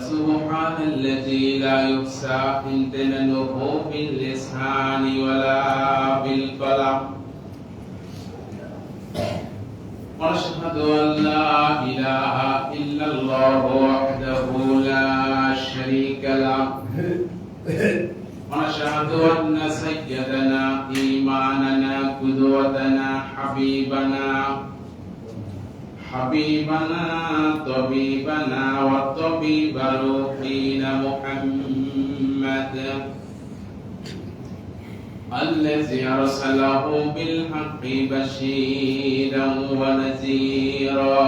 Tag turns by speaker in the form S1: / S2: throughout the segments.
S1: سبحان الذي لا يحصى امتنانه باللسان ولا بالقلم ونشهد أن لا إله إلا الله وحده لا شريك له ونشهد أن سيدنا إيماننا قدوتنا حبيبنا طبيبنا وطبيب روحنا محمد الذي أرسله بالحق بشيرا ونذيرا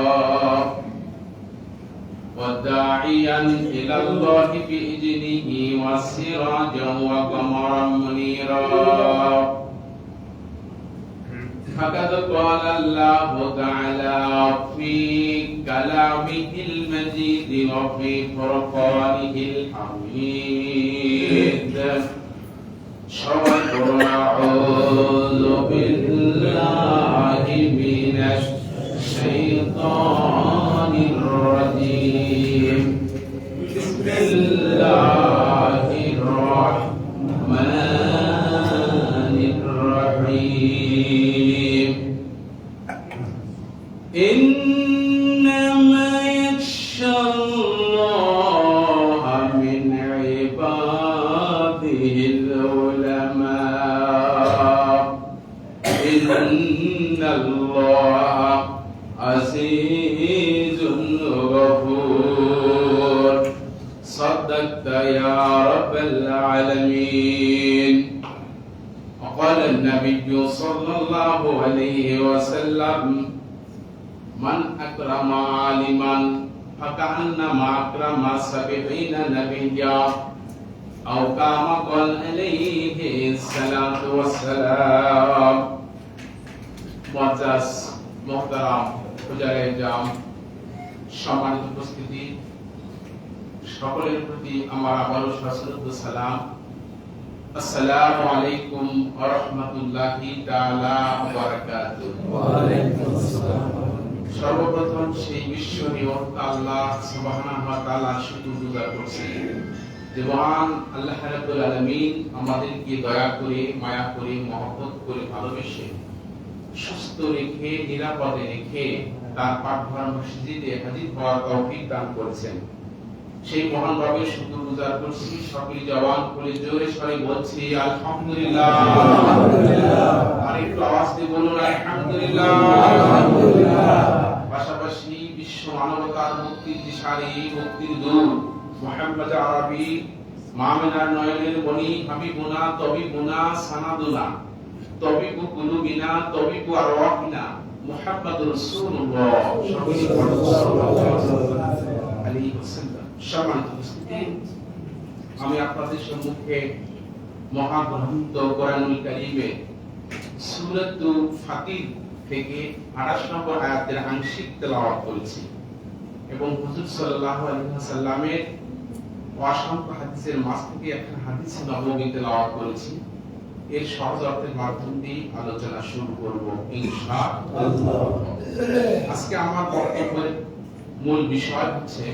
S1: وداعيا إلى الله بإذنه وسراجا وقمرا منيرا فقد قال الله تعالى في كلامه المجيد وفي فرقانه الحميد أعوذ بالله من الشيطان الرجيم بسم الله الرحمن الرحيم إنما يخشى الله من عباده العلماء إن الله عزيز غفور صدقت يا رب العالمين. وقال النبي صلى الله عليه وسلم من أكرم عالما فكأنما أكرم 70 نبيا أو كما قال عليه الصلاة والسلام. মুআজ্জাজ মুহতারাম হুজুরে জাম সম্মানিত উপস্থিতি, সকলের প্রতি আমার আবারও সশ্রদ্ধ সালাম। আসসালামু আলাইকুম ওয়া রাহমাতুল্লাহি তাআলা ওয়া বারাকাতুহু। ওয়া আলাইকুম আসসালাম। সর্বপ্রথম সেই বিশ্ব নিয়ন্তা আল্লাহ সুবহানাহু ওয়া তাআলার শুকরিয়া করছি যে মহান আল্লাহ রাব্বুল আলামিন আমাদেরকে দয়া করে, মায়া করে, মহব্বত করে, ভালোবেসে সুস্থ রেখে, নিরাপদে রেখে তার পাকঘর মসজিদে হাজির হওয়ার তৌফিক দান করেছেন। সেই মহান রবের শুকরিয়া করছি। সকল জওয়ান বলে জোরে সরে বলছি আলহামদুলিল্লাহ। আর একটু আওয়াজ দিয়ে বলুন আলহামদুলিল্লাহ। পাশাপাশি বিশ্ব মানবতার মুক্তির দিশারি, মুক্তির দূত মুহাম্মদ আরবি মামিনার নয়নের মনি হাবিবুনা তবিবুনা সানাদুনা তবিবু কুলুবিনা তবিবু আরওয়াহিনা মুহাম্মাদুর রাসূলুল্লাহ সাল্লাল্লাহু আলাইহি ওয়াসাল্লাম। সম্মানিত উপস্থিতি, আমি আপনাদের সম্মুখে মহাগ্রন্থ কোরআনুল কারীমে সূরাতুল ফাতির থেকে 28 নম্বর আয়াতের আংশিক তেলাওয়াত করেছি এবং হুজুর সাল্লাল্লাহু আলাইহি ওয়াসাল্লামের অসংখ্য হাদিসের মাঝ থেকে একটা হাদিস নববী তেলাওয়াত করেছি। এর সহজ অর্থের মাধ্যম দিয়ে আলোচনা শুরু করব ইনশাআল্লাহ। আজকে আমার বক্তব্যের মূল বিষয় হচ্ছে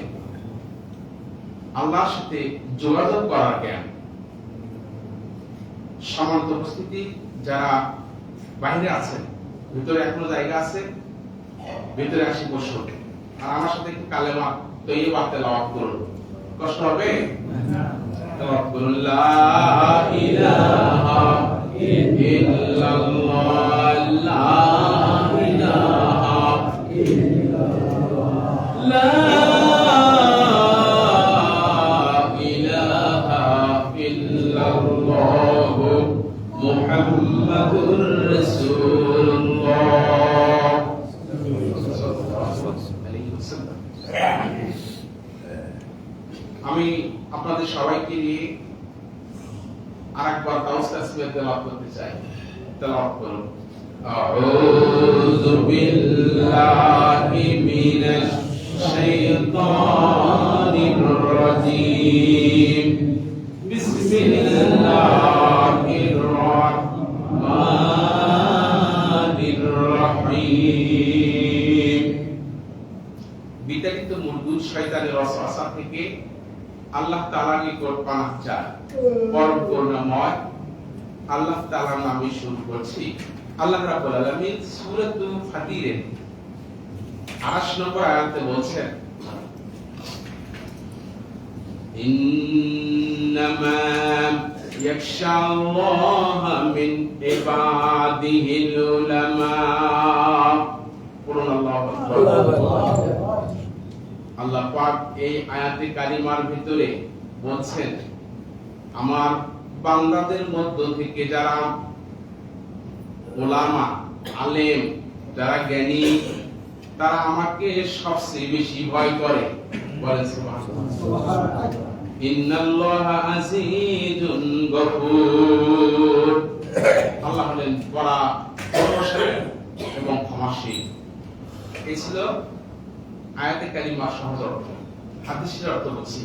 S1: আল্লাহর সাথে যোগাযোগ করার জ্ঞান। সম্মানিত উপস্থিতি, যারা বাইরে আছেন, ভিতরে এখনো জায়গা আছে, ভিতরে আসি বসুন আর আমার সাথে একটু কালেমা তৈয়বা তেলাওয়াত করুন। কষ্ট হবে? তেলাওয়াত করুন লা ইলাহা ইল্লাল্লাহ লা ইলাহা ইল্লাল্লাহ লা ইলাহা ইল্লাল্লাহ মুহাম্মাদুর রাসূলুল্লাহ সাল্লাল্লাহু আলাইহি ওয়াসাল্লাম। আমি আপনাদের সবাইকে নিয়ে আরেকবার তাওসিফে তেলাওয়াত করতে চাই। তেলাওয়াত করুন আউযু বিল্লাহি মিনাশ শাইতানির রাজীম বিসমিল্লাহির রাহমানির রহিম। বিতাড়িত মুরগুর শয়তানের ওয়াসওয়াসা থেকে আল্লাহ তাআলার নিকট পানাহ চাই। পরম করুণাময় আল্লাহ তাআলার নামে শুরু করছি। আল্লাহ রাব্বুল আলামিন সূরাতুল ফাতিরের 28 নম্বর আয়াতে বলছেন, ইন্নামা ইয়াখশাল্লাহ মিন ইবাদিহিল উলামা। পড়ুন আল্লাহু আকবার। আল্লাহ পাক এই আয়াতে কারিমার ভিতরে বলছেন, আমার বান্দাদের মধ্য থেকে যারা উলামা, আলেম, যারা জ্ঞানী, তারা আমাকে সবচেয়ে বেশি ভয় করে। বলেন সুবহানাল্লাহ। ইন্নাল্লাহা আজিজুন গফুর। আল্লাহ হলেন বড় ক্ষমাশীল এবং ক্ষমাশীল। এই ছিল আয়াতে কারিমার সহজ অর্থ। হাদিসের অর্থ বলছি,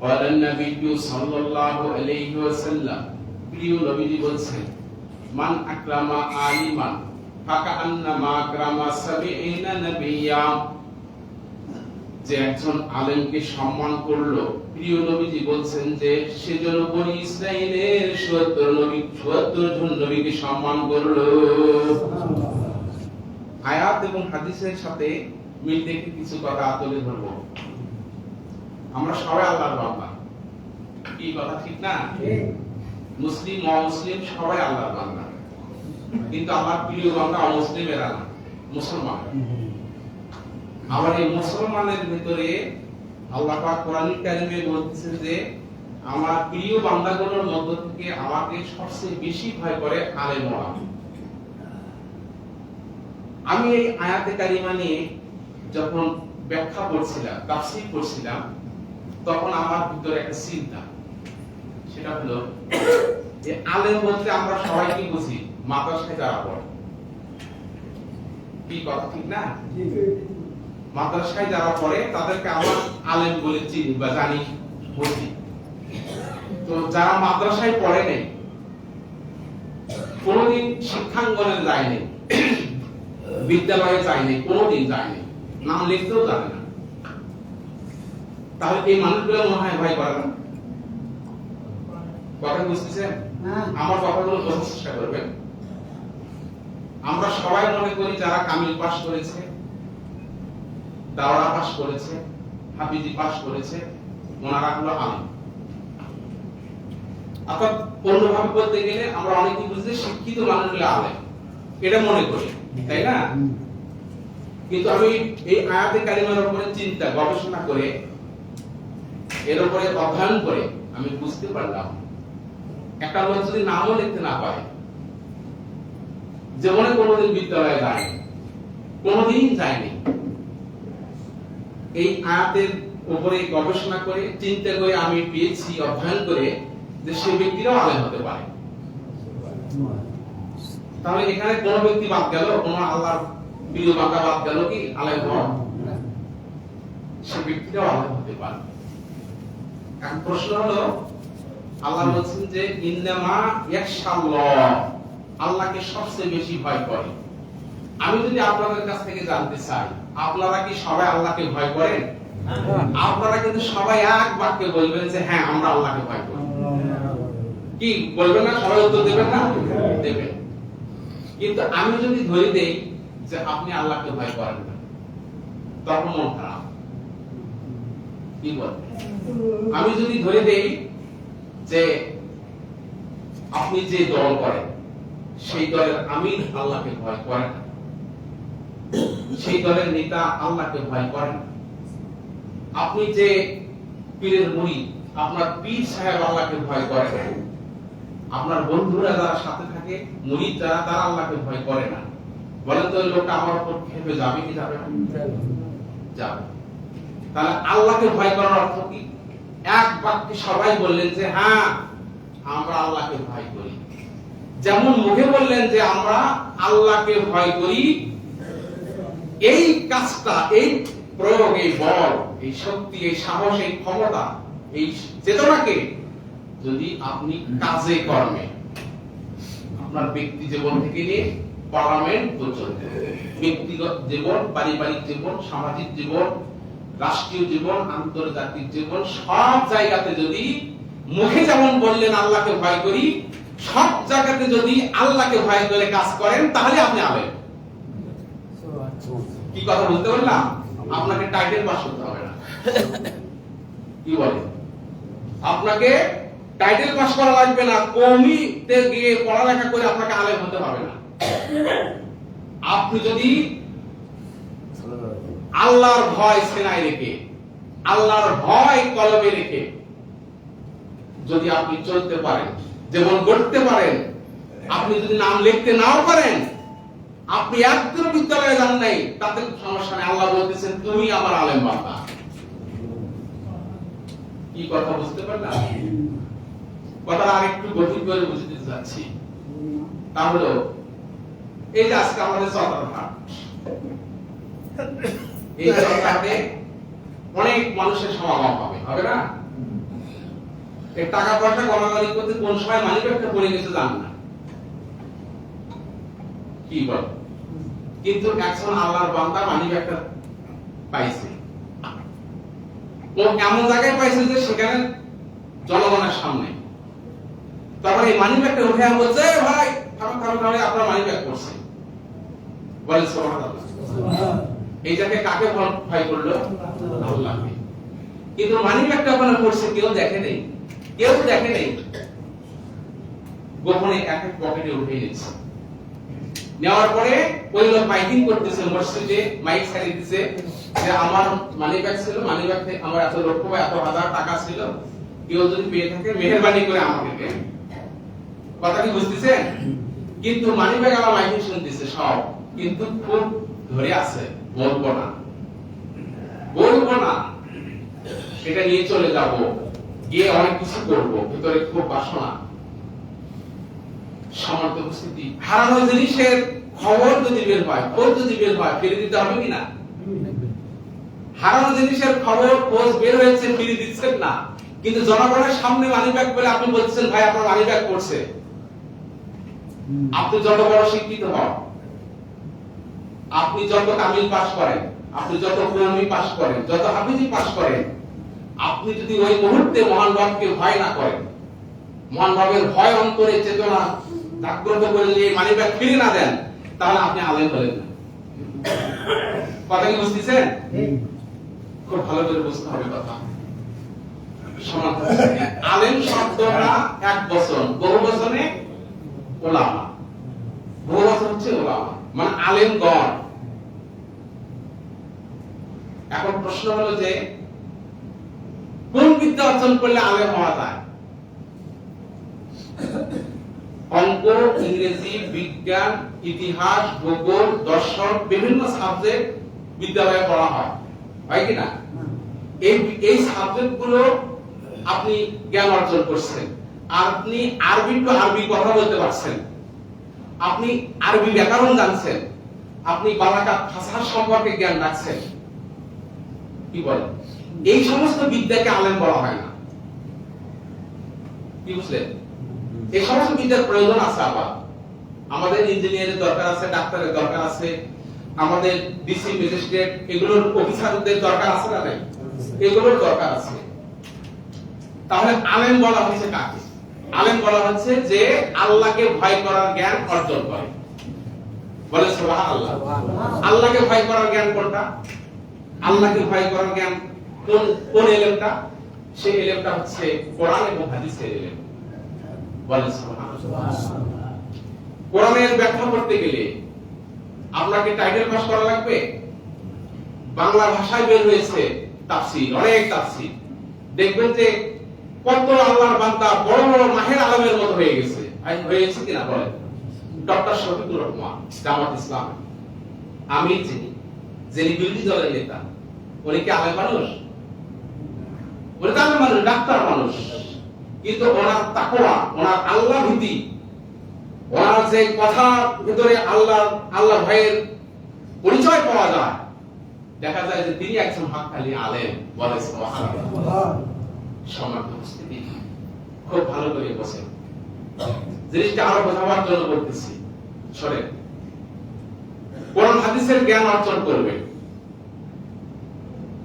S1: ওয়ালান নবী সাল্লাল্লাহু আলাইহি ওয়াসাল্লাম, প্রিয় নবীজি বলছেন, মান আকরামা আলিমান ফাকান্নামা আকরামা সাবিঈনা নাবিয়্যা। যে একজন আলেমকে সম্মান করলো, প্রিয় নবীজি বলছেন যে সেজন্য বনি ইসরাইলের ৭৪ জন নবীকে সম্মান করলো। আয়াত এবং হাদিসের সাথে মিল দেখে কিছু কথা তুলে ধরবো। আমরা সবাই আল্লাহর বান্দা, কি কথা ঠিক না? মুসলিম অমুসলিম সবাই আল্লাহর বান্দা, কিন্তু আমার প্রিয় বান্দা অমুসলিমেরা না, মুসলমান। আবার এই মুসলমানের ভিতরে আল্লাহ পাক কোরআন কারিমে বলতেছেন যে আমার প্রিয় বান্দাগুলোর মধ্য থেকে আমাকে সবচেয়ে বেশি ভয় করে আলেম ওলামা। আমি এই আয়াতে কারিমা নিয়ে যখন ব্যাখ্যা করছিলাম, তাফসীর করছিলাম, তখন আমার ভিতরে একটা চিন্তা, সেটা হলো যে আলেম বলতে আমরা সবাই কি বুঝি? মাদ্রাসায় যারা পড়ে। কি কথা ঠিক না? মাদ্রাসায় যারা পড়ে তাদেরকে আমরা আলেম বলে চিনি বা জানি, বুঝি। তো যারা মাদ্রাসায় পড়ে নেই, কোনদিন শিক্ষাঙ্গনে যায়নি, বিদ্যালয়ে যায়নি, কোনদিন যায়নি, নাম লিখতেও জানে না, তাহলে এই মানুষগুলো মনে হয় ভয় করে না? কথা বুঝতেছেন? আমার কথাগুলো বোঝার চেষ্টা করবেন। আমরা সবাই মনে করি যারা কামিল পাস করেছে, দাওরা পাস করেছে, হাফিজি পাস করেছে, ওনারা হলো আলেম। অর্থাৎ অন্যভাবে বলতে গেলে আমরা অনেকেই বুঝি শিক্ষিত মানুষগুলো আলেম, এটা মনে করি, তাই না? কিন্তু আমি এই আয়াতে কারিমার উপরে চিন্তা গবেষণা করে, এর উপরে অধ্যয়ন করে আমি বুঝতে পারলাম, একটা লোক যদি নামও লিখতে না পারে, জীবনে কোনোদিন বিদ্যালয়ে যায়নি, কোনোদিন যায়নি, এই আয়াতের উপরে গবেষণা করে চিন্তা করে আমি পেয়েছি, অধ্যয়ন করে, যে সে ব্যক্তিরাও আলেম হতে পারে। তাহলে এখানে কোন ব্যক্তি বাদ গেল? কোন আল্লাহর প্রিয় বান্দা বাদ গেল কি আলেম হওয়া? সে ব্যক্তিরাও আলেম হতে পারে। এখন প্রশ্ন হলো, আল্লাহ বলছেন যে ইন্নামা ইয়াখশাল্লাহ, আল্লাহকে সবচেয়ে বেশি ভয় করে। আমি যদি আপনাদের কাছ থেকে জানতে চাই, আপনারা কি সবাই আল্লাহকে ভয় করেন? আপনারা কিন্তু সবাই এক বাক্যে বলবেন যে হ্যাঁ, আমরা আল্লাহকে ভয় করি। কি বলবেন না? সবাই উত্তর দেবেন না? দেবেন। কিন্তু আমি যদি ধরে দেই যে আপনি আল্লাহকে ভয় করেন না, তখন মন খারাপ। কি বলবেন? আমি যদি ধরে দেই যে আপনি যে দল করেন, সেই দলের আমির আল্লাহকে ভয় করেন, সেই দলের নেতা আল্লাহকে ভয় করেন, আপনি যে পীরের মুরিদ, আপনার পীর সাহেব আল্লাহকে ভয় করেন, আপনার বন্ধুরা যারা সাথে থাকে, মুরিদ যারা, তারা আল্লাহকে ভয় করে না, বলেন তো ওই লোকটা আমার উপর খেপে যাবে কি যাবে না? যাবে। তাহলে আল্লাহকে ভয় করার অর্থ কি? এক বাক্যে সবাই বললেন যে হ্যাঁ, আমরা আল্লাহকে ভয় করি। যেমন মুখে বললেন যে আমরা আল্লাহকে ভয় করি, এই কাজটা, এই প্রয়োগ, এই বল, এই শক্তি, এই সাহস, এই ক্ষমতা, এই চেতনাকে যদি আপনি কাজে কর্মে, আপনার ব্যক্তি জীবন থেকে নিয়ে পার্লামেন্ট পর্যন্ত, ব্যক্তিগত জীবন, পারিবারিক জীবন, সামাজিক জীবন, রাষ্ট্রীয় জীবন, আন্তর্জাতিক জীবন, সব জায়গাতে যদি মুখে যেমন বললেন আল্লাহকে ভয় করি, সব জায়গাতে যদি আল্লাহকে ভয় করে কাজ করেন, তাহলে আপনি আলেম। কি কথা বলতে পারলাম? আপনাকে টাইটেল পাস করতে হবে না। কি বলে? আপনাকে টাইটেল পাস করা লাগবে না, কওমিতে গিয়ে পড়ালেখা করে আপনাকে আলেম হতে হবে না। আপনি যদি আল্লাহর ভয় সেনায় রেখে, আল্লাহর ভয় কলবে রেখে যদি আপনি চলতে পারেন, যেমন গড়তে পারেন, আপনি যদি নাম লিখতে নাও পারেন, আপনি একদিন বিদ্যালয়ে যান নাই, তাতে সমস্যা নেই। আল্লাহ বলতেছেন তুমি আমার আলেম বান্দা। কি কথা বুঝতে পারলাম? কথাটা আরেকটু গভীর করে বুঝতে যাচ্ছি। তাহলে এই যে আজকে আমাদের চলার হাট, এই চলাতে অনেক মানুষের সমাগম হবে না? এই টাকা পয়সা গণাগণি করতে কোন সময় মানিব্যাগটা পড়ে গেছে জান না, কি বল? কিন্তু একজন আল্লাহর বান্দা মানিব্যাগটা পাইছে, ও এমন জায়গায় পাইছে যে সেখানে জনগণের সামনে। তারপরে এই মানিব্যাগটা উঠে বলছে ভাই থামে আপনার মানিব্যাগ করছে, বলে সুবহানাল্লাহ। এই জায়গায় কাকে ভয় করলো? আল্লাহকে। কিন্তু মানিব্যাগটা ওখানে পড়ছে, কেউ দেখে নেই, কেউ দেখে নেই, গোপনে এক এক পকেটে উঠে নিচ্ছে। নেওয়ার পরে ওই লোক মাইকিং করতেছে, মসজিদে মাইক ছাড়িয়ে দিচ্ছে যে আমার মানিব্যাগ ছিল, মানিব্যাগ থেকে আমার এত লক্ষ বা এত হাজার টাকা ছিল, কেউ যদি পেয়ে থাকে মেহেরবানি করে আমাকে দেন। কথা কি বুঝতেছেন? কিন্তু মানিব্যাগ আমার মাইকিং শুনতেছে সব, কিন্তু খুব ধরে আছে, বলবো না, বলবো না, সেটা নিয়ে চলে যাব, গিয়ে অনেক কিছু করবো, ভিতরে খুব বাসনা। সামর্থ্য উপস্থিতি, হারানো জিনিসের খবর যদি বের হয়, খোঁজ যদি বের হয়, ফিরে দিতে হবে কিনা? হারানো জিনিসের খবর খোঁজ বের হয়েছে, ফিরে দিচ্ছেন না, কিন্তু জনগণের সামনে মানিব্যাগ বলে আপনি বলছেন ভাই আপনার মানিব্যাগ করছে। আপনি যত বড় শিক্ষিত হন, আপনি যত কামিল পাস করেন, আপনি যত কওমি পাস করেন, যত হাফিজি পাস করেন, আপনি যদি ওই মুহূর্তে মহান রবকে ভয় না করেন, মহান রবের ভয় অন্তরে চেতনা জাগ্রত করে নিয়ে মানিব্যাগ ফিরে না দেন, তাহলে আপনি আলেম হলেন না। কথা কি বুঝতেছেন? খুব ভালো করে বুঝতে হবে কথা। আলেম শব্দটা এক বচন, বহু বচনে ওলামা, বহু বচন হচ্ছে ওলামা, মানে আলেমগণ। এখন প্রশ্ন হলো যে কোন বিদ্যা অর্জন করলে আলেম হওয়া যায়? অঙ্ক, ইংরেজি, বিজ্ঞান, ইতিহাস, ভূগোল, দর্শন, বিভিন্ন সাবজেক্ট বিদ্যালয়ে পড়া হয়, হয় কিনা? এই সাবজেক্ট গুলো আপনি জ্ঞান অর্জন করছেন, আপনি আরবি টু আরবি কথা বলতে পারছেন, আপনি আরবি ব্যাকরণ জানছেন, আপনি বালাগাত ভাষা সম্পর্কে জ্ঞান রাখছেন, কি বলে? এই সমস্ত বিদ্যাকে আলেম বলা হয় না। কি বুঝলেন? এই সমস্ত বিদ্যার প্রয়োজন আছে। আবার আমাদের ইঞ্জিনিয়ারের দরকার আছে, ডাক্তারের দরকার আছে, আমাদের ডিসি ম্যাজিস্ট্রেট এগুলোর অফিসারদের দরকার আছে না? নাই, এগুলোর দরকার আছে। তাহলে আলেম বলা হচ্ছে কাকে? আলেম বলা হচ্ছে যে আল্লাহকে ভয় করার জ্ঞান অর্জন করে। বলে সুবহানাল্লাহ। আল্লাহকে ভয় করার জ্ঞান কোনটা? আল্লাহকে ভয় করার জ্ঞান কোন এলেমটা? সেই এলেমটা হচ্ছে কোরআন এবং হাদিসের এলেম। বলে সুবহানাল্লাহ। কোরআনের ব্যাখ্যা করতে গেলে আপনাকে টাইটেল পাস করা লাগবে? বাংলা ভাষায় বের হয়েছে তাফসীর, অনেক তাফসীর, দেখবেন যে কত আল্লাহর বান্দা বড় বড় মাহের আলমের মতো হয়ে গেছে। হয়েছে কিনা বলেন? ডক্টর শফিকুর রহমান জামাত ইসলাম, আমি যিনি বিরোধী দলের নেতা, উনি কি আলেম মানুষ? উনি তো আলেম মানুষ, ডাক্তার মানুষ, কিন্তু ওনার তাকওয়া, ওনার আল্লাহ ভীতি, ওনার যে কথা ভিতরে আল্লাহ ভয়ের পরিচয় পাওয়া যায়, দেখা যায় যে তিনি একজন হক্কানি আলেম। বলে সুবহানাল্লাহ। সম্মানিত উপস্থিতি, খুব ভালো করে বসেন, জিনিসটা আরো বোঝাবার জন্য বলতেছি। শোনেন, কোরআন হাদিসের জ্ঞান অর্জন করবে,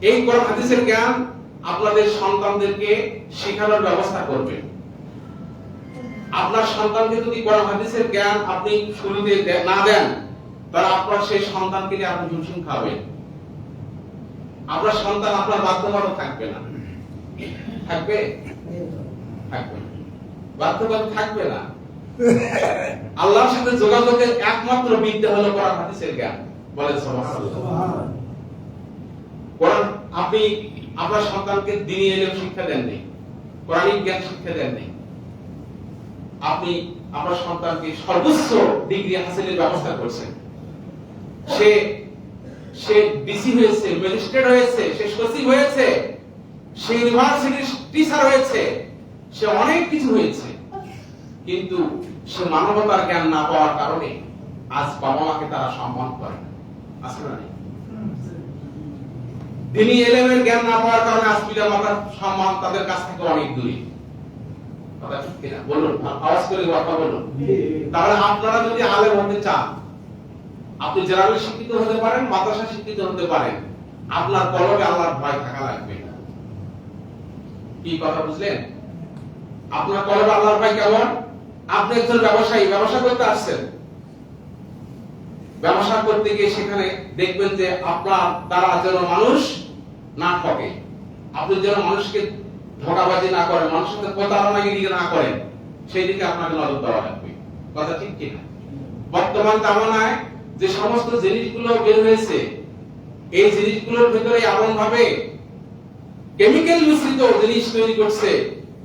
S1: এই কোরআন হাদিসের জ্ঞান আপনাদের সন্তানদেরকে শেখানোর ব্যবস্থা করবেন। আপনার সন্তানকে যদি কোরআন হাদিসের জ্ঞান আপনি শুরুতে না দেন, তাহলে আপনার সেই সন্তানকে নিয়ে আপনি হিমশিম খাবেন। আপনার সন্তান আপনার বাধ্যবাধকতা থাকবে না, থাকবে থাকবে বাধ্যবাধকতা থাকবে না। আল্লাহর সাথে যোগাযোগের একমাত্র বিদ্যা হলো কোরআন হাদিসের জ্ঞান। বলেন সুবহানাল্লাহ। কোরআন আপনি আপনার সন্তানকে দ্বীনি ইলম শিক্ষা দেননি, কোরআনিক জ্ঞান শিক্ষা দেননি, আপনি আপনার সন্তানকে সর্বোচ্চ ডিগ্রি হাসিলের ব্যবস্থা করছেন। সে সে ডিসি হয়েছে, ম্যাজিস্ট্রেট হয়েছে, সে সচিব হয়েছে, সে ইউনিভার্সিটির টিচার হয়েছে, সে অনেক কিছু হয়েছে, কিন্তু সে মানবতার জ্ঞান না পাওয়ার কারণে আজ বাবা মাকে তারা সম্মান করে না। আসলে না, দ্বীনি ইলমের জ্ঞান না পাওয়ার কারণে আজ পিতা মাতার সম্মান তাদের কাছ থেকে অনেক দূরে। কথা ঠিক কিনা বলুন, আওয়াজ করে কথা বলুন। তাহলে আপনারা যদি আলেম হতে চান, আপনি জেনারেল শিক্ষিত হতে পারেন, মাদ্রাসা শিক্ষিত হতে পারেন, আপনার কলবে আল্লাহর ভয় থাকা লাগবে। কি কথা বুঝলেন? আপনার কলবে আল্লাহর ভয় কেমন? আপনি একজন ব্যবসায়ী, ব্যবসা করতে আসছেন, ব্যবসা করতে গিয়ে সেখানে দেখবেন যে আপনার দ্বারা যেন মানুষ না ঠকে, আপনি যেন মানুষকে ধোঁকাবাজি না করেন, মানুষের সাথে প্রতারণাগিরি না করেন, সেই দিকে আপনাকে নজর দেওয়া লাগবে। কথা ঠিক কিনা? বর্তমান জামানায় যে সমস্ত জিনিসগুলো বের হয়েছে, এই জিনিসগুলোর ভিতরে এমন ভাবে কেমিক্যাল মিশ্রিত জিনিস তৈরি করছে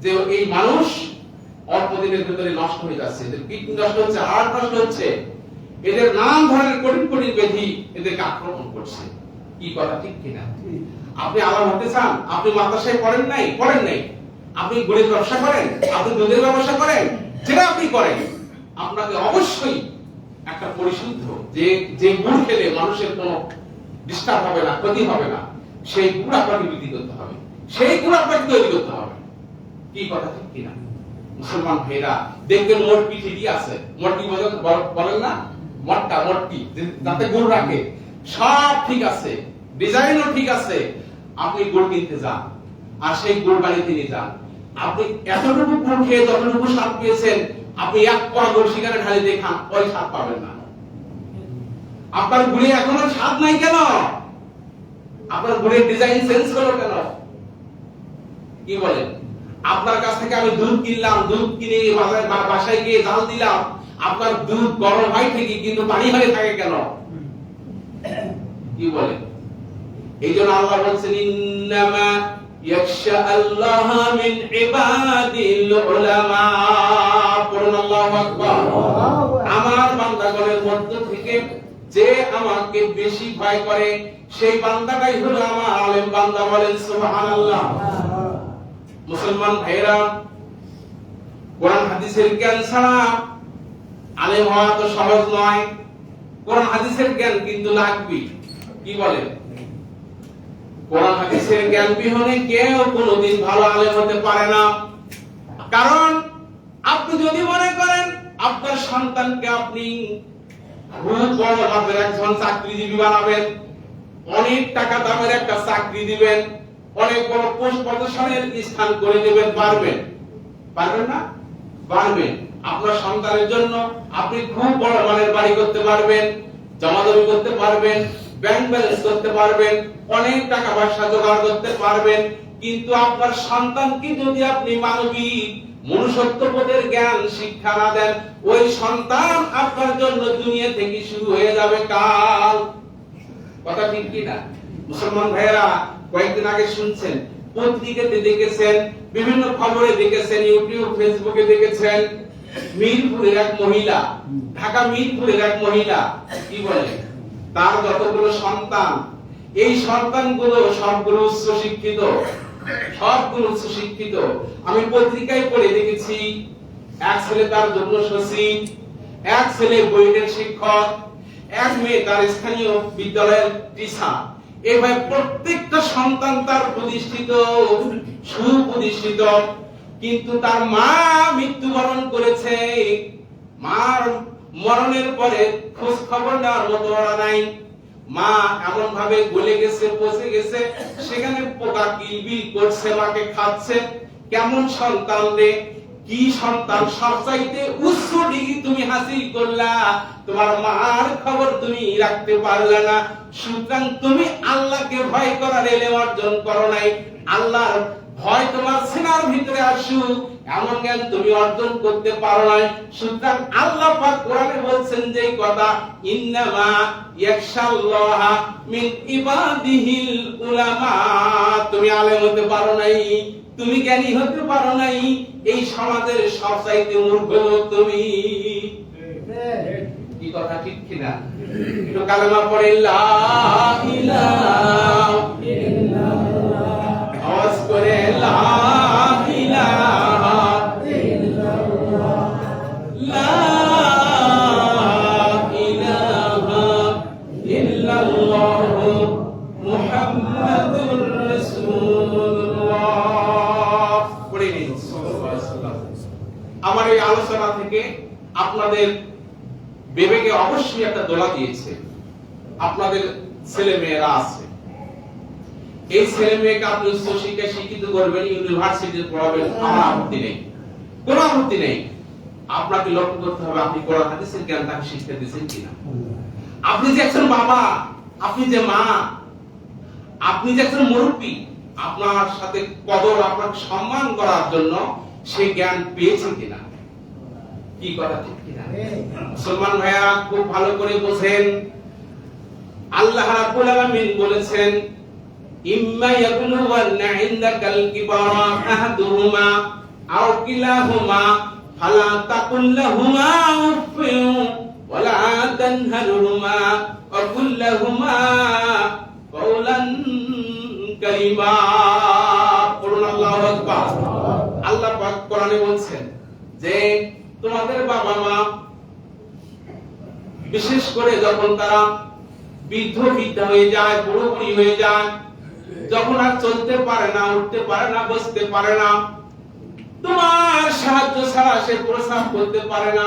S1: যে এই মানুষ অল্প দিনের ভিতরে নষ্ট হয়ে যাচ্ছে। এদের কিডনি নষ্ট হচ্ছে, হার্ট নষ্ট হচ্ছে, এদের নানান ধরনের কঠিন কঠিন ব্যাধি এদেরকে আক্রমণ করছে। কি কথা ঠিক কিনা? আপনি আলাম হতে চান, আপনি মাদ্রাসায় পড়েন নাই, আপনি গরুর ব্যবসা করেন, আপনি দুধের ব্যবসা করেন, যেটা আপনি করেন, আপনাকে অবশ্যই একটা পরিশুদ্ধ যে গুড় খেলে মানুষের কোনো ডিস্টার্ব হবে না, ক্ষতি হবে না, সেই গুড় আপনাকে বিক্রি করতে হবে, সেই গুড় আপনাকে তৈরি করতে হবে। কি কথা ঠিক কিনা? মুসলমান ভাইরা দেখবেন মটকি ঠিকই আছে, মটকি বলেন না, মটকি যাতে গুড় রাখে, সব ঠিক আছে, ডিজাইনও ঠিক আছে। আপনি গুড় কিনতে যান, আর সেই গুড় বাড়িতে নিয়ে যান, আপনি এতটুকু গুড় খেয়ে যতটুকু স্বাদ পেয়েছেন, আপনি এক পোয়া গুড় সেখানে ঢালি দিয়ে খান, ওই স্বাদ পাবেন না। আপনার গুড়ে এখনো স্বাদ নাই কেন? আপনার গুড়ের ডিজাইন চেঞ্জ হলো কেন? কি বলেন? আপনার কাছ থেকে আমি দুধ কিনলাম, দুধ কিনে বাসায় গিয়ে জাল দিলাম, আপনার দুধ গরম হয় ঠিকই, কিন্তু পানি হয়ে থাকে কেন? কি বলেন? এই জন্য আল্লাহ বলছেন, ইন্নামা ইয়াখশা আল্লাহ মিন ইবাদিল উলামা। পড়ুন আল্লাহু আকবার। আমার বান্দাগণের মধ্য থেকে যে আমাকে বেশি ভয় করে, সেই বান্দাটাই হলো আমার আলেম বান্দা। বলেন সুবহানাল্লাহ। মুসলমান ভাইরা, কোরআন হাদিসের জ্ঞান ছাড়া আলেম হওয়া তো সহজ নয়। কোরআন হাদিসের জ্ঞান কিন্তু লাগবে। কি বলেন? কোরআন হাদিসের জ্ঞান বিহীনে কেউ কোনোদিন ভালো আলেম হতে পারে না। কারণ আপনি যদি মনে করেন আপনার সন্তানকে আপনি খুব বড় মাপের একজন চাকরিজীবী বানাবেন, অনেক টাকা দামের একটা চাকরি দিবেন, অনেক বড় পোস্ট পজিশনের স্থান করে দেবেন, পারবেন না? পারবেন। আপনার সন্তানের জন্য আপনি খুব বড় মানের বাড়ি করতে পারবেন, জমাজমি করতে পারবেন, ব্যাংক ব্যালেন্স করতে পারবেন, অনেক টাকা পয়সা জোগাড় করতে পারবেন, কিন্তু আপনার সন্তানকে যদি আপনি মানবিক মনুষ্যত্ববোধের জ্ঞান শিক্ষা না দেন, ওই সন্তান আপনার জন্য দুনিয়া থেকে শুরু হয়ে যাবে কাল। কথা ঠিক কি না? মুসলমান ভাইয়েরা, কয়েকদিন আগে শুনছেন, পত্রিকাতে দেখেছেন, বিভিন্ন খবরে দেখেছেন, ইউটিউব ফেসবুকে দেখেছেন, মিরপুরের এক মহিলা, ঢাকা মিরপুরের এক মহিলা, কি বলে, তার যতগুলো সন্তান, এই সন্তানগুলো সবগুলো উচ্চ শিক্ষিত, সবগুলো উচ্চ শিক্ষিত। আমি পত্রিকায় পড়ে দেখেছি, এক ছেলে তার জন্য সচিব, এক ছেলে বইয়ের শিক্ষক, এক মেয়ে তার স্থানীয় বিদ্যালয়ের টিচার। এভাবে প্রত্যেকটা সন্তান তার প্রতিষ্ঠিত, সুপ্রতিষ্ঠিত, কিন্তু তার মা মৃত্যুবরণ করেছে। মার মরণের পরে খোঁজ খবর নেওয়ার মতো ওরা নাই। মা এমন ভাবে গলে গেছে, পচে গেছে, সেখানে পোকা কিলবিল করছে, মাকে খাচ্ছে। কেমন সন্তান রে, কি সন্তান! সবচাইতে উচ্চ ডিগ্রি তুমি হাসিল করলা, তোমার মার খবর তুমি রাখতে পারলা না। সুতরাং তুমি আল্লাহকে ভয় করার এলেম অর্জন করো নাই। আল্লাহর ভয় তোমার সিনার ভিতরে আসুক এমন জ্ঞান তুমি অর্জন করতে পারো নাই। সুতরাং আল্লাহ পাক কোরআনে বলছেন যে কথা, ইন্নামা ইয়াখশাল্লাহা মিন ইবাদিহিল উলামা। তুমি আলেম হতে পারো নাই, তুমি জ্ঞানী হতে পারো নাই, এই সমাজের সবচাইতে মূর্খ লোক তুমি। কি কথা ঠিক কিনা? একটু কালেমা পড়ে লা ইলাহা ইল্লাল্লাহ, আওয়াজ করে লা ইলাহা ইল্লাল্লাহ, লা ইলাহা ইল্লাল্লাহ মুহাম্মাদুর রাসূলুল্লাহ। পড়ে নিন সাল্লাল্লাহু আলাইহি ওয়াসাল্লাম। আমার এই আলোচনা থেকে আপনাদের বিবেকে অবশ্যই একটা দোলা দিয়েছে। আপনাদের ছেলে মেয়েরা আছে, এই ছেলে মেয়েকে আপনি উচ্চ শিক্ষায় শিক্ষিত করবেন, ইউনিভার্সিটিতে পড়াবেন, আমার আপত্তি নেই, কোনো আপত্তি নেই। আপনাকে লক্ষ্য করতে হবে আপনি কোরআন হাদিসের জ্ঞান তাকে শিক্ষা দিচ্ছেন কিনা। আপনি যে একজন বাবা, আপনি যে মা, আপনি যে একজন মুরব্বী, আপনার সাথে কদর, আপনাকে সম্মান করার জন্য সেই জ্ঞান পেয়েছেন কিনা। কি কথা ঠিক কিনা? মুসলমান ভাইয়া খুব ভালো করে বোঝেন, আল্লাহ রাব্বুল আলামিন বলেছেন, ইম্মা ইয়াবলুগান্না ইনদাকাল কিবারা আহাদুহুমা আও কিলাহুমা ফালা তাকুল লাহুমা উফফিন ওয়ালা তানহারহুমা ওয়া কুল লাহুমা কাওলান কারীমা। পড়ুন আল্লাহু আকবার। আল্লাহ পাক কোরআনে বলছেন যে তোমাদের বাবা মা বিশেষ করে যখন তারা বৃদ্ধ হয়ে যায়, বুড়ো বুড়ি হয়ে যায়, যখন আর চলতে পারে না, উঠতে পারে না, বসতে পারে না, তোমার সাহায্য ছাড়া সে প্রস্রাব করতে পারে না,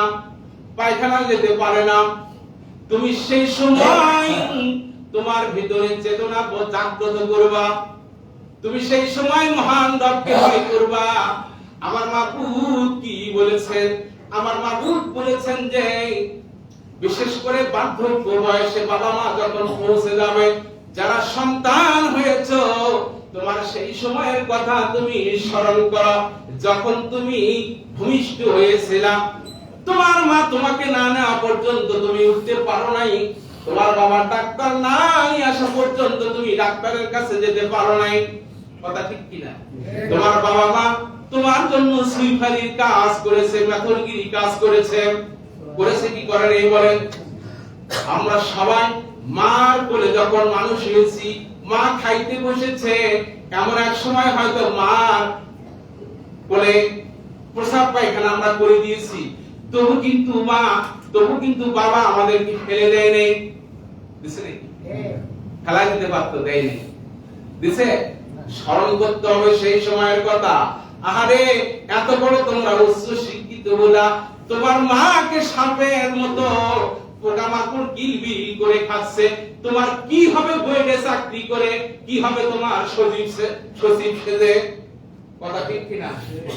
S1: পায়খানা যেতে পারে না, তুমি সেই সময় তোমার ভিতরে চেতনা জাগ্রত করবা, তুমি সেই সময় মহান রবকে ভয় করবা। আমার মাবুদ কি বলেছেন? আমার মাবুদ বলেছেন যে বিশেষ করে বার্ধক্য বয়সে বাবা মা যখন পৌঁছে যাবে, যারা সন্তান হয়েছো, তোমার সেই সময়ের কথা তুমি স্মরণ করো, যখন তুমি ভূমিষ্ঠ হয়েছিলা, তোমার মা তোমাকে না নেওয়া পর্যন্ত তুমি উঠতে পারো নাই, তোমার বাবা ডাক্তার নাই আসা পর্যন্ত তুমি ডাক্তারের কাছে যেতে পারো নাই। কথা ঠিক কিনা? তোমার বাবা মা তোমার জন্য সুইফারির কাজ করেছে, মেথরগিরি কাজ করেছে, করেছে কি করে নেই বলেন? আমরা সবাই মার কোলে যখন মানুষ হয়েছি, মা খাইতে বসেছে, এমন এক সময় হয়তো মার কোলে প্রসাব পায়খানা আমরা করে দিয়েছি, তবু কিন্তু বাবা আমাদেরকে ফেলে দেয় নেই, দিছে নাকি? ফেলা দিতে পারতো, দেয় নেই, দিছে? স্মরণ করতে হবে সেই সময়ের কথা। আহারে, এত বড় তোমরা উচ্চ শিক্ষিত হলা, তোমার মাকে সাপের মতো পোকামাকড় কিলবিল করে খাচ্ছে, তোমার কি হবে বইয়ে চাকরি করে, কি হবে তোমার সচিব সেজে? কথা ঠিক কিনা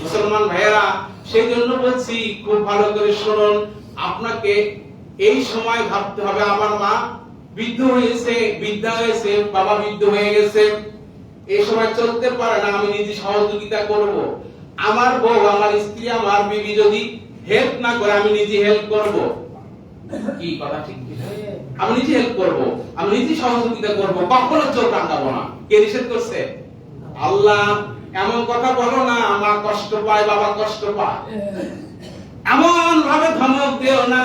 S1: মুসলমান ভাইয়েরা? সেই জন্য বলছি খুব ভালো করে শুনুন, আপনাকে এই সময় ভাবতে হবে আমার মা বৃদ্ধা হয়েছে, বাবা বৃদ্ধ হয়ে গেছে, এই সময় চলতে পারে না, আমি নিজে সহযোগিতা করব। আমার বউ, আমার স্ত্রী, আমার বিবি যদি হেল্প না করে, আমি নিজে হেল্প করব। কি কথা ঠিক কিনা? আমি নিজে হেল্প করব, আমি নিজে সহযোগিতা করব, কখনো চোখ রাঙাবো না। কে নিষেধ করছে? আল্লাহ। এমন কথা বলো না মা কষ্ট পায়, বাবা কষ্ট পায়, এমন ভাবে ধমক দিও না,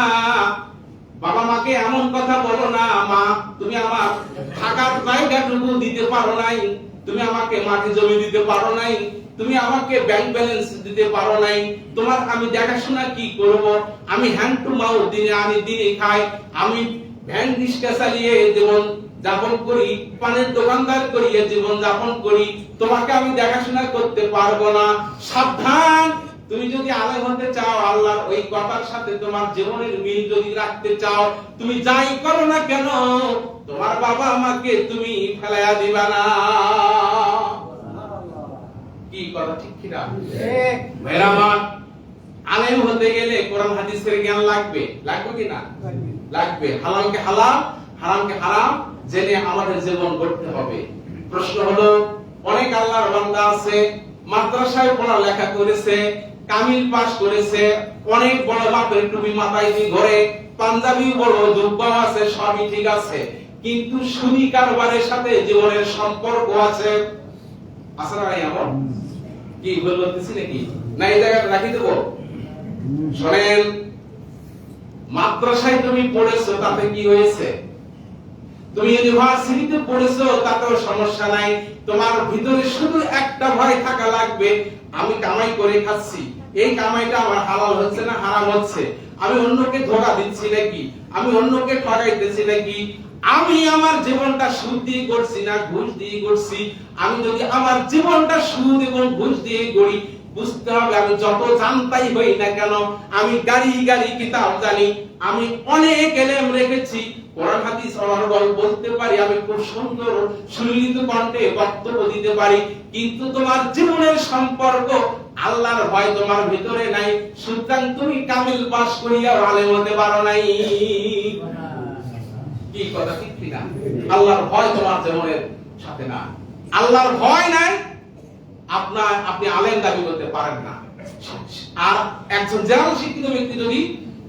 S1: বাবা মাকে এমন কথা বলো না, মা তুমি আমার থাকার জায়গাটুকু দিতে পারো নাই, তুমি আমাকে মাটি জমি দিতে পারো নাই, তুমি আমাকে ব্যাংক ব্যালেন্স দিতে পারো নাই, তোমার আমি দেখাশোনা কি করব? আমি হ্যান্ড টু মাউথ দিনে আনি দিনে খাই, আমি ভ্যান রিক্সা চালিয়ে জীবন যাপন করি, পানের দোকানদার করিয়ে জীবন যাপন করি, তোমাকে আমি দেখাশোনা করতে পারবো না। সাবধান, তুমি যদি আলেম হতে চাও, আল্লাহর ওই কথার সাথে তোমার জীবনের মিল যদি রাখতে চাও, তুমি যাই করো না কেন তোমার বাবা আমাকে তুমি ফেলাইয়া দিবা না। কি কথা ঠিক কি না? ভাইরা আমার, আলেম হতে গেলে কোরআন হাদিসের জ্ঞান লাগবে, লাগবে কি না? লাগবে। হালালকে হালাল, হারামকে হারাম জেনে আমাদের জীবন গড়তে হবে। প্রশ্ন হলো, অনেক আল্লাহর বান্দা আছে মাদ্রাসায় পড়ালেখা করেছে, কামিল পাস করেছে, অনেক বড় বাপের টুপি মাথায় দিয়ে ঘরে, পাঞ্জাবি বড় জুব্বাও আছে, সবই ঠিক আছে, কিন্তু সুদী কারবারের সাথে জীবনের সম্পর্ক আছে। আছে না নাই? এমন কি বলতেছি নাকি? না এই জায়গাটা রাখি দেবো? শোনেন, মাদ্রাসায় তুমি পড়েছো তাতে কি হয়েছে? তুমি ইউনিভার্সিটিতে পড়েছো তাতেও সমস্যা নাই। তোমার ভিতরে শুধু একটা ভয় থাকা লাগবে, আমি কামাই করে খাচ্ছি, এই কামাইটা আমার হালাল হচ্ছে না হারাম হচ্ছে, আমি অন্যকে ধোঁকা দিচ্ছি নাকি, আমি অন্যকে ঠকাইতেছি নাকি, আমি আমার জীবনটা সুদ দিয়ে করছি না ঘুষ দিয়ে করছি। আমি যদি আমার জীবনটা সুদ এবং ঘুষ দিয়ে গড়ি, বুঝতে হবে আমি যত জানতাই হই না কেন, আমি গাড়ি গাড়ি কিতাব জানি, আমি অনেক এলেম রেখেছি, কোরআন হাদিস অনর্গল বলতে পারি, আমি খুব সুন্দর সুললিত কণ্ঠে বক্তব্য দিতে পারি, কিন্তু তোমার জীবনের সম্পর্ক আল্লাহর ভয় তোমার ভিতরে নাই, সুতরাং তুমি কামিল পাস করিয়া আলেম হতে পারো নাই। কি কথা ঠিক কি না? আল্লাহর ভয় তোমার জীবনের সাথে না, আল্লাহর ভয় নাই, আপনি আলেম দাবি করতে পারেন না। আর একজন জেনারেল শিক্ষিত ব্যক্তি যদি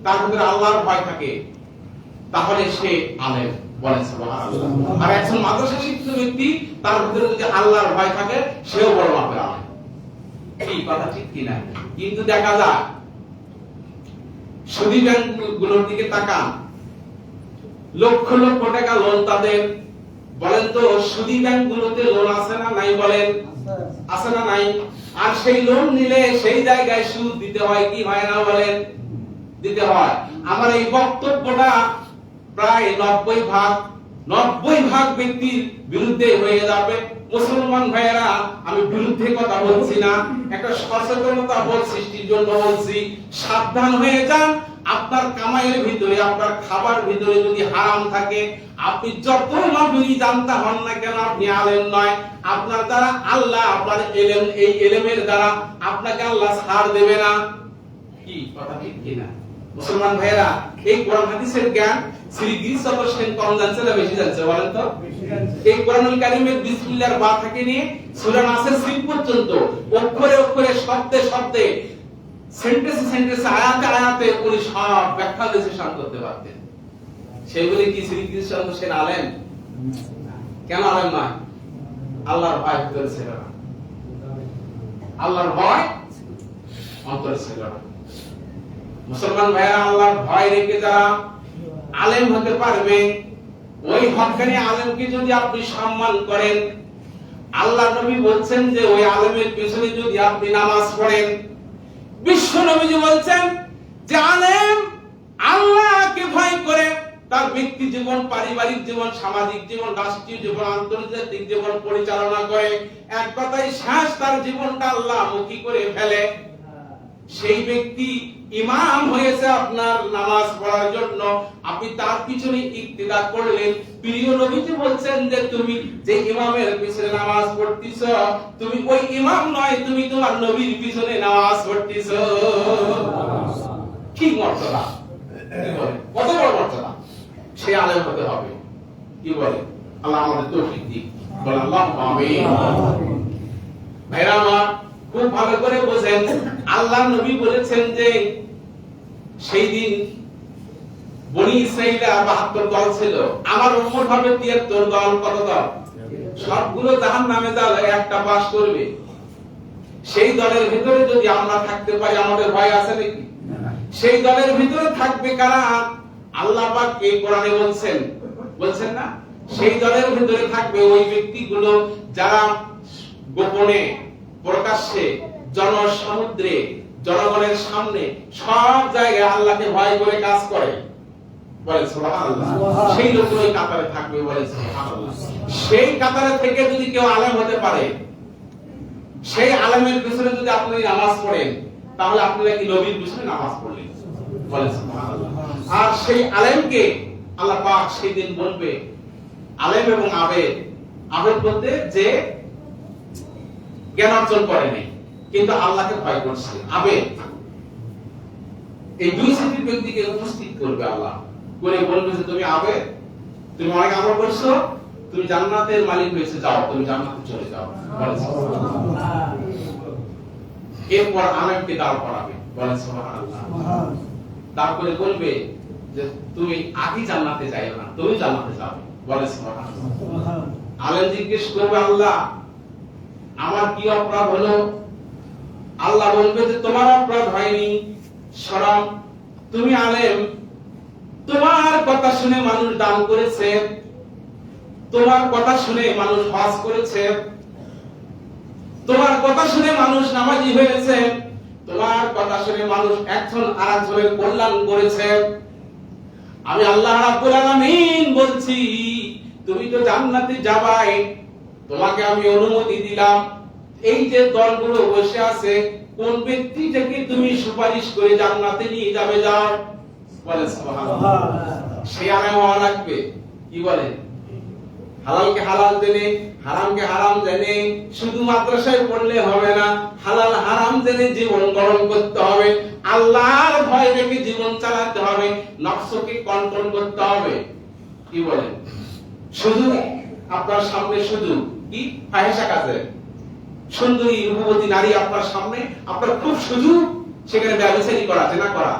S1: তার ভিতরে আল্লাহর ভয় থাকে তাহলে সে আলেম, বলেন সুবহানাল্লাহ। আর একজন মাদ্রাসা শিক্ষিত ব্যক্তি তার ভিতরে যদি আল্লাহর ভয় থাকে সেও বড় মাপের আলেম। কি কথা ঠিক কি না? কিন্তু দেখা যায় সুদী ব্যাংকগুলোর দিকে তাকান, লক্ষ লক্ষ টাকা লোন তাদের। বলেন তো সুদী ব্যাংকগুলোতে লোন আছে না নাই? বলেন আছে না নাই? আর সেই লোন নিলে সেই জায়গায় সুদ দিতে হয় কি হয় না? বলেন দিতে হয়। আমার এই বক্তব্যটা প্রায় 90 ভাগ ব্যক্তির বিরুদ্ধে হয়ে যাবে। মুসলমান ভাইয়েরা, আমি বিরুদ্ধে কথা বলছি না, একটা সচেতনতা বোধ সৃষ্টির জন্য বলছি। সাবধান হয়ে যান, আপনার কামাইয়ের ভিতরে, আপনার খাবার ভিতরে যদি হারাম থাকে, আপনি যত মাফিরি জানতা হন না কেন, আপনি আলেম নয়। আপনার দ্বারা আল্লাহ, আপনার এলেম, এই এলেমের দ্বারা আপনাকে আল্লাহ ছাড় দেবে না। কি কথা ঠিক কি না? মুসলমান ভাইয়েরা, এই কোরআন হাদিসের জ্ঞান শ্রী গিরিশ চন্দ্র সেন কম জানছে না বেশি জানছে? বলেন তো। এই কোরআনুল কারীমের বিসমিল্লাহর বা থেকে নিয়ে সূরা নাসের সিন পর্যন্ত অক্ষরে অক্ষরে, শব্দে শব্দে, সেন্টেন্সে সেন্টেন্সে, আয়াতে আয়াতে উনি সব ব্যাখ্যা বিশ্লেষণ করতে পারতেন। সেগুলি কি শ্রী গিরিশ চন্দ্র সেন আলেম? কেন আলেম নয়? আল্লাহর ভয় ভিতরে ছিল না, আল্লাহর ভয় অন্তরে ছিল না। মুসলমান ভাইয়েরা, আল্লাহর ভয় রেখে যারা আলেম হতে পারবে, ওই হক্কানি আলেমকে যদি আপনি সম্মান করেন, আল্লাহ নবী বলছেন যে ওই আলেমের পিছনে যদি আপনি নামাজ পড়েন, বিশ্ব নবীজি বলছেন যে আলেম আল্লাহকে ভয় করে তার ব্যক্তি জীবন, পারিবারিক জীবন, সামাজিক জীবন, রাষ্ট্রীয় জীবন, আন্তর্জাতিক জীবন পরিচালনা করে, এক কথায় শেষ তার জীবনটা আল্লাহমুখী করে ফেলে, সেই ব্যক্তি ইমাম হয়েছে আপনার নামাজ পড়ার জন্য, আপনি তার পিছনে ইক্তিদা করলেন। প্রিয় নবীজি বলছেন যে তুমি যে ইমামের পিছনে নামাজ পড়তেছ, তুমি ওই ইমাম নয়, তুমি তোমার নবীর পিছনে নামাজ পড়তেছ। কি মর্যাদা, কত বড় মর্যাদা! সে আলেম হতে হবে। কি বলে? আল্লাহ আমাদের তৌফিক দিক, বলে আল্লাহু আমিন। ভাইরা আমার, খুব ভালো করে বোঝেন, আল্লাহ নবী বলেছেন যে সেই দিন বনি ইসরাঈলের ৭২ দল ছিল, আমার উম্মত হবে ৭৩ দল। কত দল? সবগুলো জাহান্নামে যাবে, একটা পাস করবে। সেই দলের ভিতরে যদি আমরা থাকতে পারি, আমাদের ভয় আছে নাকি? সেই দলের ভিতরে থাকবে কারা? আল্লাহ পাক এই কোরআনে বলছেন না? সেই দলের ভিতরে থাকবে ওই ব্যক্তিগুলো যারা গোপনে, প্রকাশ্যে, জনসমুদ্রে, জনগণের সামনে, সব জায়গায় আল্লাহকে ভয় করে কাজ করে। বলে সুবহানাল্লাহ। সেই লোকগুলো ওই কাতারে থাকবে। বলে সুবহানাল্লাহ। সেই কাতারে থেকে যদি কেউ আলেম হতে পারে, সেই আলেমের পিছনে যদি আপনি নামাজ পড়েন, তাহলে আপনারা কি নবীর পিছনে নামাজ পড়লেন? বলেন সুবহানাল্লাহ। আর সেই আলেমকে আল্লাহ পাক সেদিন বলবে, আলেম এবং আবেদ, আবেদ বলতে যে জ্ঞান অর্জন করেনি কিন্তু আল্লাহকে ভয় করছে, আবেদ। এই দুই শ্রেণীর ব্যক্তিকে উপস্থিত করবে আল্লাহ, করে বলবে যে তুমি আবেদ, তুমি অনেক আমল করছো, তুমি জান্নাতের মালিক হয়েছে, যাও তুমি জান্নাতে চলে যাও। বলেন সুবহানাল্লাহ। এরপর আলেমকে দাঁড় করাবে, বলেন সুবহানাল্লাহ। তারপরে বলবে যে তুমি আগে জান্নাতে যাইও না, তুমি জান্নাতে যাবে। বলেন সুবহানাল্লাহ। আলেম জিজ্ঞেস করবে, আল্লাহ আমার কি অপরাধ হলো? আল্লাহ বলবে যে তোমার অপরাধ হয়নি, শরম তুমি আলেম, তোমার কথা শুনে মানুষ দান করেছে, তোমার কথা শুনে মানুষ হজ করেছে, তোমার কথা শুনে মানুষ নামাজি হয়েছে, তোমার কথা শুনে মানুষ একজন আরেকজনের কল্যাণ করেছে। আমি আল্লাহ রাব্বুল আলামিন বলছি তুমি তো জান্নাতে যাবাই, তোমাকে আমি অনুমতি দিলাম। এই যে দলগুলো বসে আছে, কোন ব্যক্তিটাকে তুমি সুপারিশ করে জান্নাতে নিয়ে যাবে, যাও। বলে সুবহানাল্লাহ। সে আলেম হওয়া লাগবে। কি বলে? হালালকে হালাল জেনে, হারামকে হারাম জেনে শুধু মাদ্রাসায় পড়লে হবে না, হালাল হারাম জেনে জীবন গঠন করতে হবে, আল্লাহর ভয় রেখে জীবন চালাতে হবে, নফসকে কন্ট্রোল করতে হবে। কি বলেন? শুধু আপনার সামনে শুধু কি ফাহিশা কাজে, সুন্দরী রূপবতী নারী আপনার সামনে, আপনার খুব সুযোগ সেখানে ব্যভিচারী করা, জেনা করা,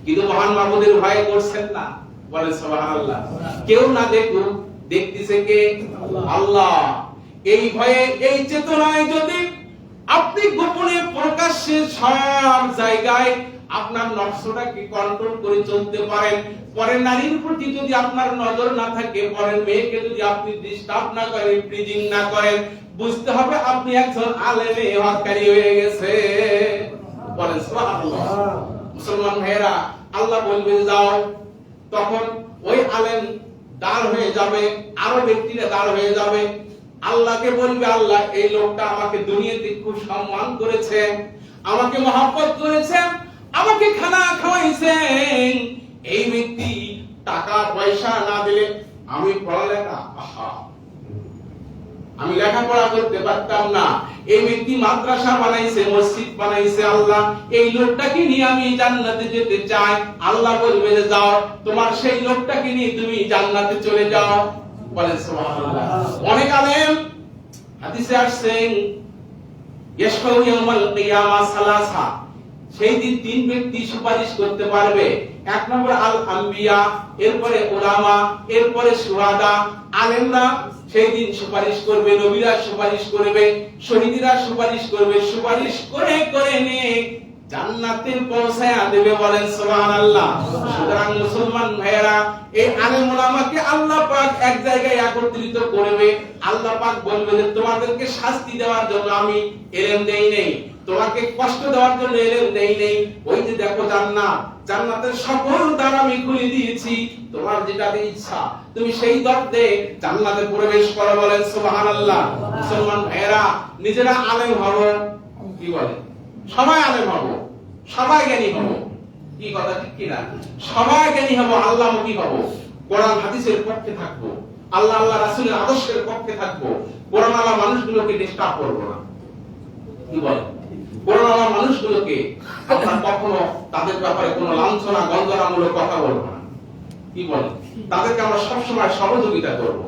S1: কিন্তু মহান মাবুদের ভয়ে করছেন না। বলেন সুবহানাল্লাহ। কেউ না দেখুক, দেখতেছে কে? আল্লাহ। এই ভয়ে, এই চেতনায় যদি আপনি গোপনে প্রকাশ্যে সব জায়গায় আপনার নফসটাকে কন্ট্রোল করে চলতে পারেন, পরের নারীর প্রতি যদি আপনার নজর না থাকে, পরের মেয়েকে যদি আপনি ডিস্টার্ব না করেন, প্রিজিং না করেন, বুঝতে হবে আপনি একজন আলেমে হককারী হয়ে গেছে। বলেন সুবহানাল্লাহ। মুসলমান ভাইরা, আল্লাহ বলবে যাও, তখন ওই আলেম দাঁড় হয়ে যাবে, আরো ব্যক্তিরা দাঁড় হয়ে যাবে, আল্লাহকে বলবে, আল্লাহ এই লোকটা আমাকে দুনিয়াতে খুব সম্মান করেছে, আমাকে মহব্বত করেছে, আমাকে খানা খাওয়াইছেন, এই ব্যক্তি টাকা পয়সা না দিলে আমি পড়ালেখা, আমি লেখাপড়া করতে পারতাম না, এই ব্যক্তি মাদ্রাসা বানাইছে, মসজিদ বানাইছে, আল্লাহ এই লোকটাকে নিয়ে আমি জান্নাতে যেতে চাই। আল্লাহ বলবে যে যাও, তোমার সেই লোকটাকে নিয়ে তুমি জান্নাতে চলে যাও। বলেন সুবহানাল্লাহ। অনেক আলেম হাদিসে আসছেন, ইয়াশফাউ ইয়াউমাল কিয়ামা সালাসা, সেই দিন তিন ব্যক্তি সুপারিশ করতে পারবে। এক নম্বর আল আম্বিয়া, এরপরে উলামা, এরপরে শুহাদা। আলেমরা সেই দিন সুপারিশ করবে, নবীরা সুপারিশ করবে, শহীদরা সুপারিশ করবে, সুপারিশ করে করে নিয়ে জান্নাতে পৌঁছায়া দেবে। বলেন সুবহানাল্লাহ। সুতরাং মুসলমান ভাইয়েরা, এই আলেম উলামাকে আল্লাহ পাক এক জায়গায় একত্রিত করবে। আল্লাহ পাক বলবে যে তোমাদেরকে শাস্তি দেওয়ার জন্য আমি ইলম দেই নাই, তোমাকে কষ্ট দেওয়ার জন্য ইলম দেই নাই। ওই যে দেখো জান্নাত, জান্নাতের সকল দ্বার আমি খুলে দিয়েছি, তোমার যেটাতে ইচ্ছা তুমি সেই দ্বারে জান্নাতে প্রবেশ করো। বলেন সুবহানাল্লাহ। মুসলমান ভাইয়েরা, নিজেরা আলেম হব। কি বলে? সবাই আলেম হব, সবাই জ্ঞানী হব। কি কথা ঠিক কি না? সবাই জ্ঞানী হব, আল্লাহমুখী হব, কোরআন হাদিসের পক্ষে থাকবো, আল্লাহ আল্লাহ রাসূলের আদর্শের পক্ষে থাকবো, কোরআন আলা মানুষগুলোকে ডিস্টার্ব করব না। কি বলে? কোরআন আলা মানুষগুলোকে আমরা কখনো তাদের ব্যাপারে কোনো লাঞ্ছনা গঞ্জনামূলক কথা বলবো না। কি বলে? তাদেরকে আমরা সবসময় সহযোগিতা করব।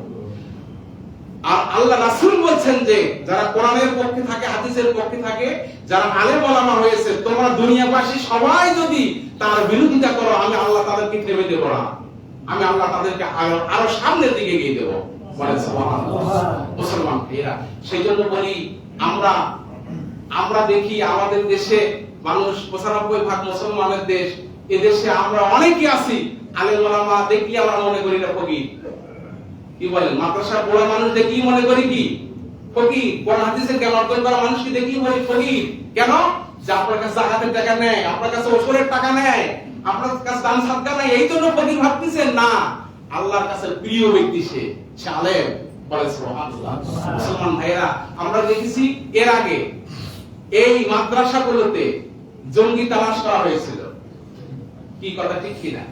S1: আর আল্লাহ রাসূল বলছেন যে যারা কোরআনের পক্ষে থাকে, হাদিসের পক্ষে থাকে, যারা আলেম ওলামা হয়েছে, তোমরা দুনিয়াবাসী সবাই যদি তার বিরোধিতা করো, আমি আল্লাহ তাদেরকে থেমে দেব না, আমি আল্লাহ তাদেরকে আরো সামনের দিকে এগিয়ে দেব। বলেন সুবহানাল্লাহ। মুসলমান ভাইরা, সেইজন্য বলি আমরা দেখি আমাদের দেশে মানুষ 95% মুসলমানের দেশ, এই দেশে আমরা অনেকে আছি আলেম ওলামা দেখি আমরা মনে করি না ফকির। কি বলেন? মাদ্রাসা পড়া মানুষ দেখি মনে করি কি ফকির, কোরআন হাদিসের জ্ঞান অর্জন করা মানুষকে দেখি বলি ফকির। কেন? যে আপনার কাছে যাকাতের টাকা নেয়, আপনার কাছে ওসরের টাকা নেয়, আপনার কাছে দান সাদকা নাই, এই জন্য ফকির ভাবতেছেন না। আল্লাহর কাছে প্রিয় ব্যক্তি সে আলেম। বলেন সুবহানাল্লাহ। মুসলমান ভাইরা, আমরা দেখেছি এর আগে এই মাদ্রাসাগুলোতে জঙ্গি তালাশ করা হয়েছিল। কি কথা ঠিক কিনা?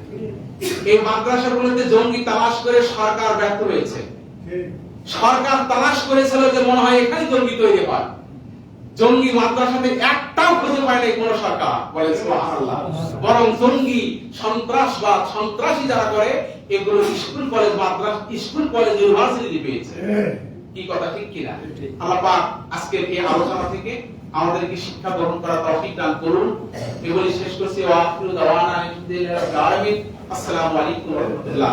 S1: এই মাদ্রাসাগুলোতে জঙ্গি তালাশ করে সরকার ব্যর্থ হয়েছে। সরকার তালাশ করেছিল যে মনে হয় এখানে জঙ্গি তৈরি হয়, জঙ্গি মাদ্রাসাতে একটাও খুঁজে পায়নি কোন সরকার, বলে সুবহানাল্লাহ। বরং জঙ্গি সন্ত্রাসবাদ, সন্ত্রাসী যারা করে এগুলো স্কুল কলেজ মাদ্রাসা, স্কুল কলেজ ইউনিভার্সিটি পেয়েছে। কি কথা ঠিক কিনা? আল্লাহ পাক আজকের এই আলোচনা থেকে আমাদেরকে শিক্ষা গ্রহণ করার তৌফিক দান করুন। এগুলি শেষ করছি। ওয়া আখিরু দাওয়ানা আলহামদুলিল্লাহি রাব্বিল আলামিন। আসসালামু আলাইকুম ওয়া রাহমাতুল্লাহ।